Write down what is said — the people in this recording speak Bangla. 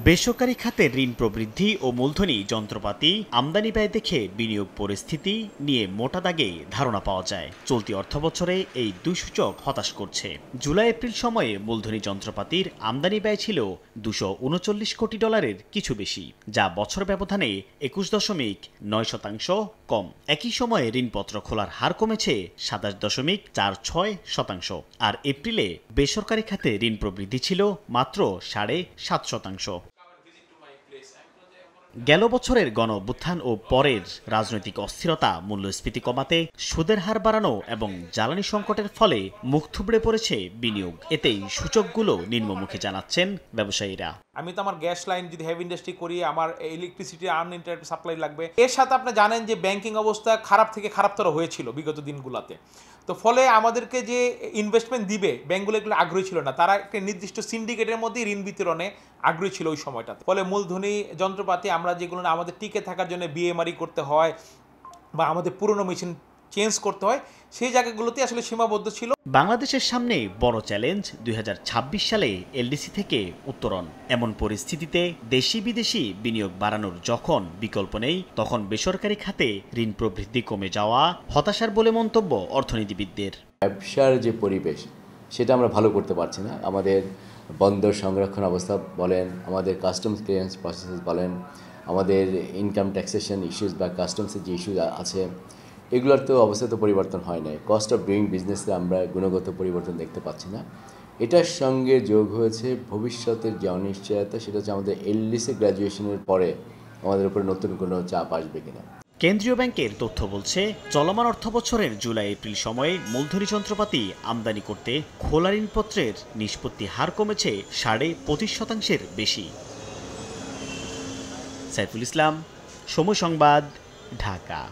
বেসরকারি খাতে ঋণ প্রবৃদ্ধি ও মূলধনী যন্ত্রপাতি আমদানি ব্যয় দেখে বিনিয়োগ পরিস্থিতি নিয়ে মোটা দাগে ধারণা পাওয়া যায়। চলতি অর্থবছরে এই দুই সূচক হতাশ করছে। জুলাই এপ্রিল সময়ে মূলধনী যন্ত্রপাতির আমদানি ব্যয় ছিল $239 কোটি কিছু বেশি, যা বছর ব্যবধানে 21.9% কম। একই সময়ে ঋণপত্র খোলার হার কমেছে 27.46%, আর এপ্রিলে বেসরকারি খাতে ঋণ প্রবৃদ্ধি ছিল মাত্র 7.5%। গেল বছরের গণঅভ্যুত্থান ও পরের রাজনৈতিক অস্থিরতা, মূল্যস্ফীতি কমাতে সুদের হার বাড়ানো এবং জ্বালানি সংকটের ফলে মুখ থুবড়ে পড়েছে বিনিয়োগ। এতেই সূচকগুলো নিম্নমুখী জানাচ্ছেন ব্যবসায়ীরা। আমি তো আমার গ্যাস লাইন যদি হেভি ইন্ডাস্ট্রি করি, আমার ইলেকট্রিসিটি আনইন্টারাপ্টেড সাপ্লাই লাগবে। এর সাথে আপনি জানেন যে ব্যাংকিং অবস্থা খারাপ থেকে খারাপতর হয়েছিল বিগত দিনগুলোতে। তো ফলে আমাদেরকে যে ইনভেস্টমেন্ট দিবে ব্যাংকগুলো এগুলো আগ্রহী ছিল না। তারা একটা নির্দিষ্ট সিন্ডিকেটের মধ্যে ঋণ বিতরণে আগ্রহী ছিল ওই সময়টাতে। ফলে মূলধনী যন্ত্রপাতি আমরা যেগুলো আমাদের টিকে থাকার জন্য বিএমআরই করতে হয় বা আমাদের পুরনো মেশিন চেঞ্জ করতে হয়, সেই জায়গাগুলোতে আসলে সীমাবদ্ধ ছিল। বাংলাদেশের সামনে বড় চ্যালেঞ্জ 2026 সালে এলডিসি থেকে উত্তরণ। এমন পরিস্থিতিতে দেশি বিদেশি বিনিয়োগ বাড়ানোর যখন বিকল্প নেই, তখন বেসরকারি খাতে ঋণ প্রবৃদ্ধি কমে যাওয়া হতাশার বলে মন্তব্য অর্থনীতিবিদদের। ব্যবসার যে পরিবেশ সেটা আমরা ভালো করতে পারছি না। আমাদের বন্দর সংরক্ষণ অবস্থা বলেন, আমাদের কাস্টমস ক্লিয়ারেন্স প্রসেস বলেন, আমাদের ইনকাম ট্যাক্সেশন ইস্যুস বা কাস্টমসের যে ইস্যু আছে, এগুলোর তো অবস্থা তো পরিবর্তন হয় নাই। কস্ট অফ ডুইং বিজনেসে আমরা গুণগত পরিবর্তন দেখতে পাচ্ছি না। এটার সঙ্গে যোগ হয়েছে ভবিষ্যতের যে অনিশ্চয়তা, সেটা হচ্ছে আমাদের এলডিসি গ্র্যাজুয়েশনের পরে আমাদের উপরে নতুন কোনো চাপ আসবে কিনা। কেন্দ্রীয় ব্যাংকের তথ্য বলছে, চলমান অর্থবছরের জুলাই এপ্রিল সময়ে মূলধনী যন্ত্রপাতি আমদানি করতে খোলা ঋণপত্রের নিষ্পত্তি হার কমেছে 25.5%-এর বেশি। সাইফুল ইসলাম, সময় সংবাদ, ঢাকা।